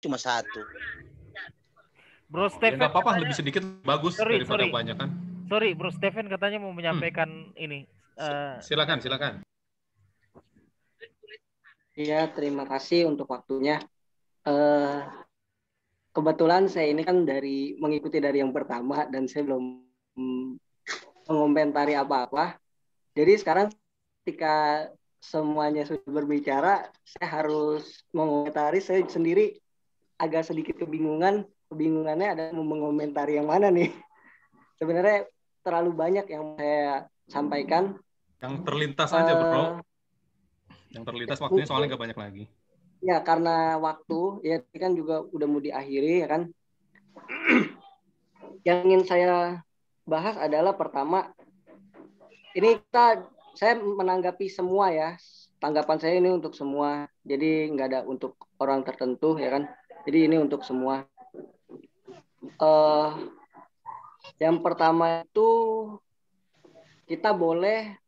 cuma satu. Bro Ya Stephen nggak apa-apa, katanya, lebih sedikit bagus daripada kebanyakan. Sorry, Bro Stephen katanya mau menyampaikan ini. Silakan. Iya, terima kasih untuk waktunya. Kebetulan saya ini kan mengikuti dari yang pertama dan saya belum mengomentari apa-apa. Jadi sekarang ketika semuanya sudah berbicara, saya harus mengomentari. Saya sendiri agak sedikit kebingungan. Kebingungannya adalah mau mengomentari yang mana nih. Sebenarnya terlalu banyak yang saya sampaikan. Yang terlintas aja, Bro. Yang terlintas waktunya soalnya nggak banyak lagi. Ya, karena waktu, ya kan juga udah mau diakhiri, ya kan. Yang ingin saya bahas adalah pertama, ini saya menanggapi semua ya. Tanggapan saya ini untuk semua. Jadi nggak ada untuk orang tertentu, ya kan. Jadi ini untuk semua. Yang pertama itu kita boleh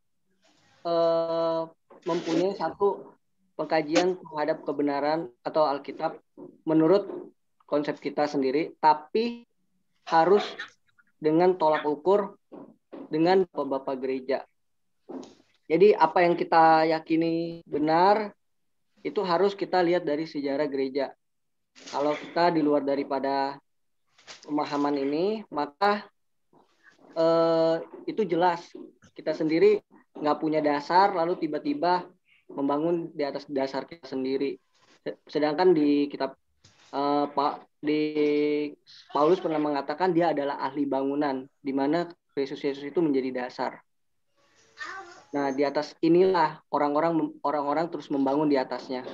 mempunyai satu pengkajian terhadap kebenaran atau Alkitab menurut konsep kita sendiri, tapi harus dengan tolak ukur dengan Bapak gereja. Jadi apa yang kita yakini benar itu harus kita lihat dari sejarah gereja. Kalau kita di luar daripada pemahaman ini, maka itu jelas kita sendiri nggak punya dasar, lalu tiba-tiba membangun di atas dasar kita sendiri. Sedangkan di kitab di Paulus pernah mengatakan dia adalah ahli bangunan, di mana Yesus itu menjadi dasar. Nah, di atas inilah orang-orang terus membangun di atasnya.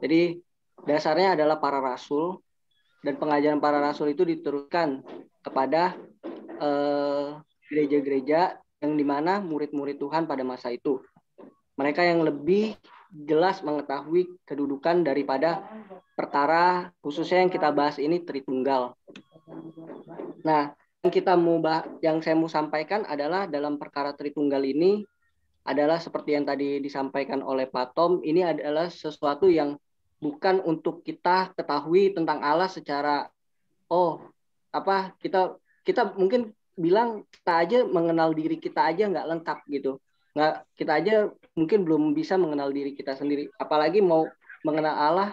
Jadi dasarnya adalah para rasul, dan pengajaran para rasul itu diteruskan kepada gereja-gereja yang dimana murid-murid Tuhan pada masa itu. Mereka yang lebih jelas mengetahui kedudukan daripada perkara khususnya yang kita bahas ini Tritunggal. Nah, yang saya mau sampaikan adalah dalam perkara Tritunggal ini adalah seperti yang tadi disampaikan oleh Pak Tom, ini adalah sesuatu yang bukan untuk kita ketahui tentang Allah secara kita mungkin bilang kita aja mengenal diri kita aja nggak lengkap gitu. Kita aja mungkin belum bisa mengenal diri kita sendiri, apalagi mau mengenal Allah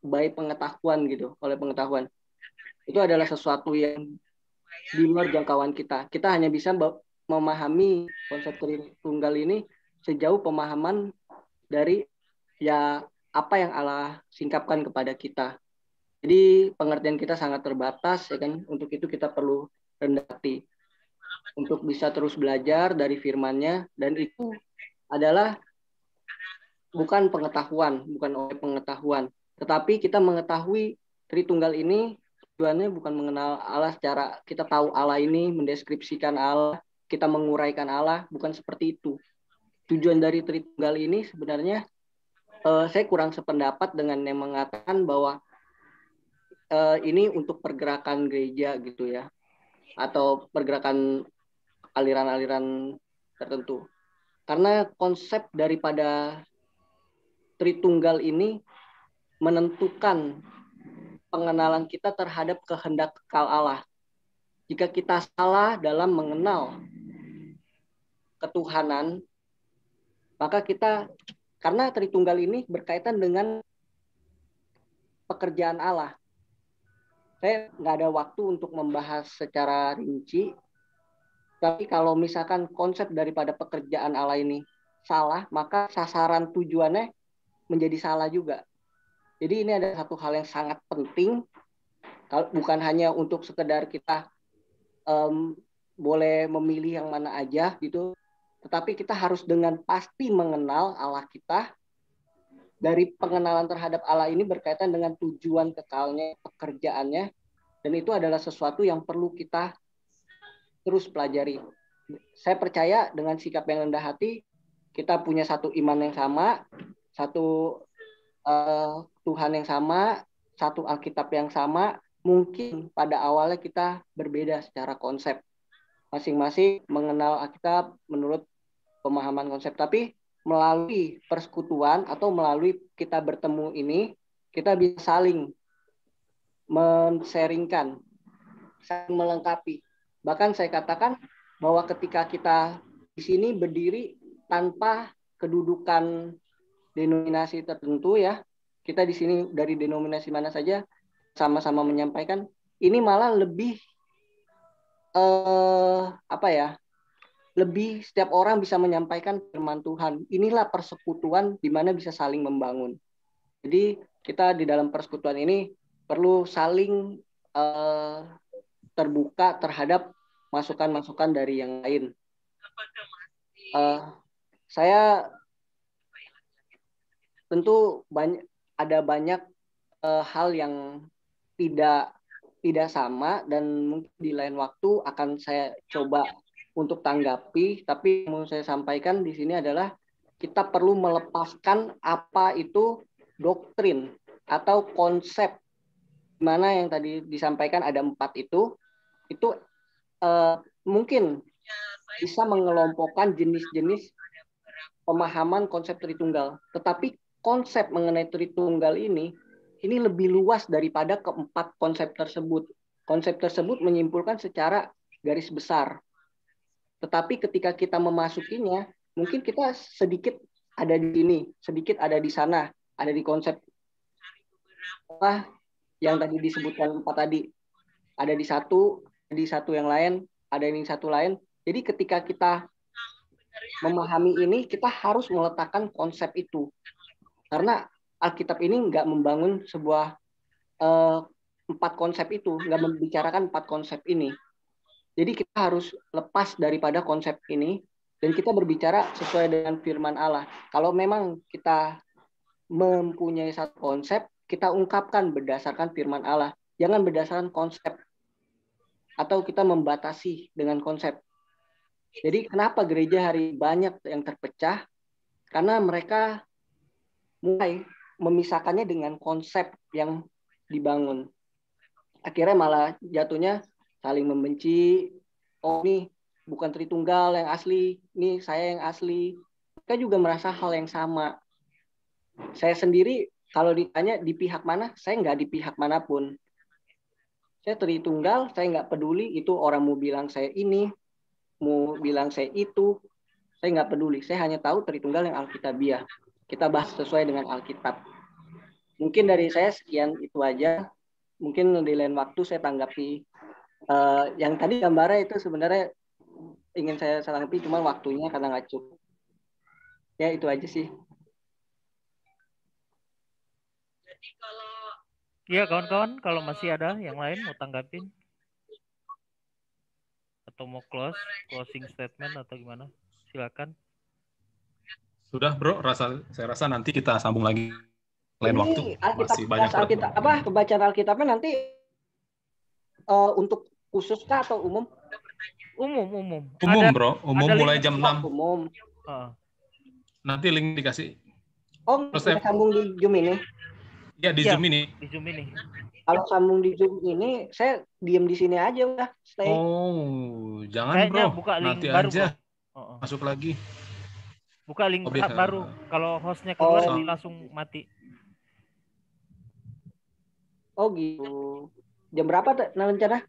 oleh pengetahuan. Itu adalah sesuatu yang di luar jangkauan kita. Kita hanya bisa memahami konsep Tritunggal ini sejauh pemahaman dari ya apa yang Allah singkapkan kepada kita. Jadi pengertian kita sangat terbatas, ya kan. Untuk itu kita perlu rendah hati untuk bisa terus belajar dari firman-Nya, dan itu adalah bukan oleh pengetahuan, tetapi kita mengetahui Tritunggal ini tujuannya bukan mengenal Allah secara kita tahu Allah ini, mendeskripsikan Allah, kita menguraikan Allah, bukan seperti itu. Tujuan dari Tritunggal ini sebenarnya saya kurang sependapat dengan yang mengatakan bahwa ini untuk pergerakan gereja gitu ya, atau pergerakan aliran-aliran tertentu. Karena konsep daripada Tritunggal ini menentukan pengenalan kita terhadap kehendak kekal Allah. Jika kita salah dalam mengenal ketuhanan, maka karena Tritunggal ini berkaitan dengan pekerjaan Allah. Saya nggak ada waktu untuk membahas secara rinci, tapi kalau misalkan konsep daripada pekerjaan Allah ini salah, maka sasaran tujuannya menjadi salah juga. Jadi ini adalah satu hal yang sangat penting, bukan hanya untuk sekedar kita boleh memilih yang mana aja gitu, tetapi kita harus dengan pasti mengenal Allah kita. Dari pengenalan terhadap Allah ini berkaitan dengan tujuan kekalnya, pekerjaannya, dan itu adalah sesuatu yang perlu kita terus pelajari. Saya percaya dengan sikap yang rendah hati, kita punya satu iman yang sama, satu Tuhan yang sama, satu Alkitab yang sama. Mungkin pada awalnya kita berbeda secara konsep. Masing-masing mengenal Alkitab menurut pemahaman konsep. Tapi melalui persekutuan atau melalui kita bertemu ini, kita bisa saling men-sharingkan, saling melengkapi. Bahkan saya katakan bahwa ketika kita di sini berdiri tanpa kedudukan denominasi tertentu ya, kita di sini dari denominasi mana saja sama-sama menyampaikan, ini malah lebih apa ya? Lebih setiap orang bisa menyampaikan firman Tuhan. Inilah persekutuan di mana bisa saling membangun. Jadi kita di dalam persekutuan ini perlu saling terbuka terhadap masukan-masukan dari yang lain. Saya tentu ada banyak hal yang tidak sama dan mungkin di lain waktu akan saya coba untuk tanggapi, tapi yang mau saya sampaikan di sini adalah kita perlu melepaskan apa itu doktrin atau konsep, mana yang tadi disampaikan ada 4 itu mungkin bisa mengelompokkan jenis-jenis pemahaman konsep Tritunggal, tetapi konsep mengenai Tritunggal ini lebih luas daripada keempat konsep tersebut. Konsep tersebut menyimpulkan secara garis besar. Tetapi ketika kita memasukinya, mungkin kita sedikit ada di sini, sedikit ada di sana, ada di konsep yang tadi disebutkan 4 tadi. Ada di satu yang lain, ada di satu lain. Jadi ketika kita memahami ini, kita harus meletakkan konsep itu. Karena Alkitab ini nggak membangun sebuah 4 konsep itu, nggak membicarakan 4 konsep ini. Jadi kita harus lepas daripada konsep ini dan kita berbicara sesuai dengan firman Allah. Kalau memang kita mempunyai satu konsep, kita ungkapkan berdasarkan firman Allah. Jangan berdasarkan konsep atau kita membatasi dengan konsep. Jadi kenapa gereja hari banyak yang terpecah? Karena mereka mulai memisahkannya dengan konsep yang dibangun. Akhirnya malah jatuhnya saling membenci. Oh, ini bukan Tritunggal yang asli, ini saya yang asli. Mereka juga merasa hal yang sama. Saya sendiri kalau ditanya di pihak mana, saya nggak di pihak manapun. Saya Tritunggal, saya nggak peduli itu orang mau bilang saya ini, mau bilang saya itu, saya nggak peduli. Saya hanya tahu Tritunggal yang Alkitabiah. Kita bahas sesuai dengan Alkitab. Mungkin dari saya sekian itu aja. Mungkin di lain waktu saya tanggapi. Yang tadi gambarnya itu sebenarnya ingin saya tanggapi, cuma waktunya karena nggak cukup. Ya itu aja sih. Ya kawan-kawan, kalau masih ada yang lain mau tanggapin atau mau closing statement atau gimana, silakan. Sudah bro, saya rasa nanti kita sambung lagi lain waktu. Masih banyak pembacaan Alkitabnya nanti untuk khusus kah atau umum? Umum. Umum bro, umum mulai jam 6. Umum. Nanti link dikasih. Oh, kita sambung di Zoom ini? Ya, di Zoom ini. Di Zoom ini. Kalau sambung di Zoom ini, saya diem di sini aja udah. Stay. Oh, jangan kayaknya bro. Buka link nanti baru, aja. Bro. Masuk lagi. Buka link baru. Kalau hostnya keluar langsung mati. Oh gitu. Jam berapa rencana?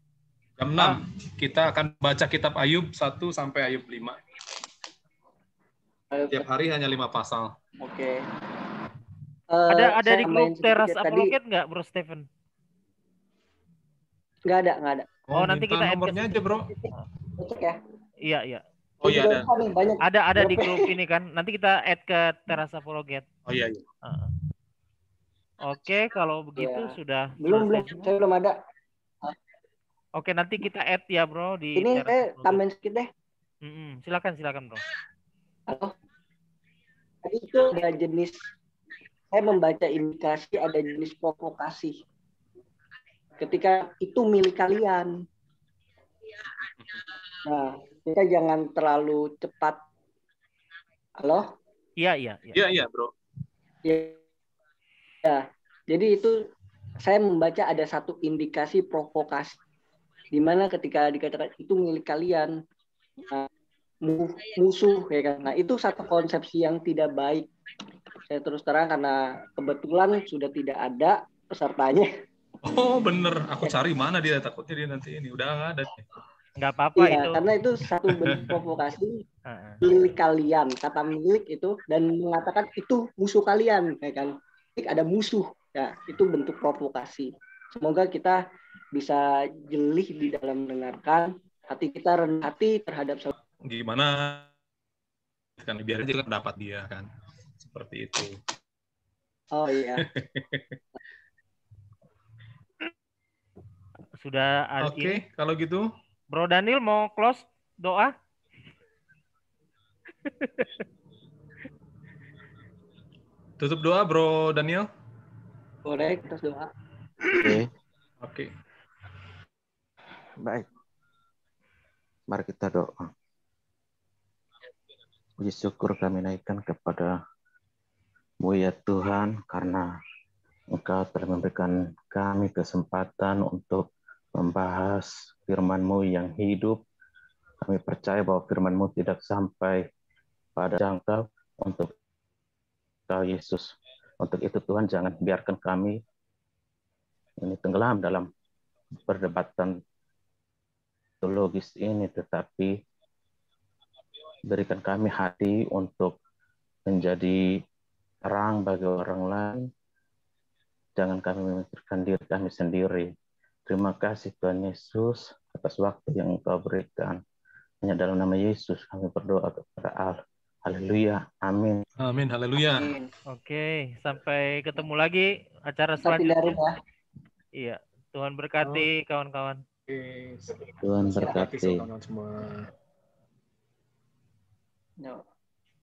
Jam 6. Kita akan baca kitab Ayub 1 sampai Ayub 5. Tiap hari hanya 5 pasal. Oke. Ada di grup Teras Apologet nggak, Bro Stephen? Nggak ada. Oh, nanti kita nomornya aja, Bro. Cek ya. Iya. Oh iya ada. Ada di grup ini kan. Nanti kita add ke Teras Apologet. Oh iya. Oke, kalau begitu sudah. Belum. Saya belum ada. Oke, nanti kita add ya, Bro, di ini saya tambahin sedikit deh. Silakan, Bro. Halo. Tadi itu ada jenis, saya membaca indikasi ada jenis provokasi. Ketika itu milik kalian. Nah, kita jangan terlalu cepat. Halo? Iya, Bro. Ya. Jadi itu saya membaca ada satu indikasi provokasi di mana ketika dikatakan itu milik kalian, musuh ya kan. Nah, itu satu konsepsi yang tidak baik. Saya terus terang karena kebetulan sudah tidak ada pesertanya. Oh bener, aku cari mana dia, takutnya dia nanti ini udah nggak ada. Nggak apa-apa Iya, itu. karena itu satu bentuk provokasi milik kalian, kata milik itu, dan mengatakan itu musuh kalian, ya kan? Ada musuh, ya itu bentuk provokasi. Semoga kita bisa jeli di dalam mendengarkan, hati kita rendah hati terhadap Gimana kan biar aja kan pendapat dia kan, seperti itu. Oh iya. Sudah. Oke, kalau gitu Bro Daniel mau close doa? tutup doa Bro Daniel. Boleh kita doa. Oke. Baik. Mari kita doa. Puji syukur kami naikkan kepada-Mu ya Tuhan, karena Engkau telah memberikan kami kesempatan untuk membahas firman-Mu yang hidup. Kami percaya bahwa firman-Mu tidak sampai pada jangkau untuk Kau Yesus. Untuk itu Tuhan, jangan biarkan kami ini tenggelam dalam perdebatan teologis ini, tetapi berikan kami hati untuk menjadi terang bagi orang lain. Jangan kami memikirkan diri kami sendiri. Terima kasih Tuhan Yesus atas waktu yang Engkau berikan. Hanya dalam nama Yesus kami berdoa kepada Allah. Haleluya. Amin. Amin. Haleluya. Oke, sampai ketemu lagi acara selanjutnya. Iya, Tuhan berkati kawan-kawan. Tuhan berkati. Kawan-kawan semua. No.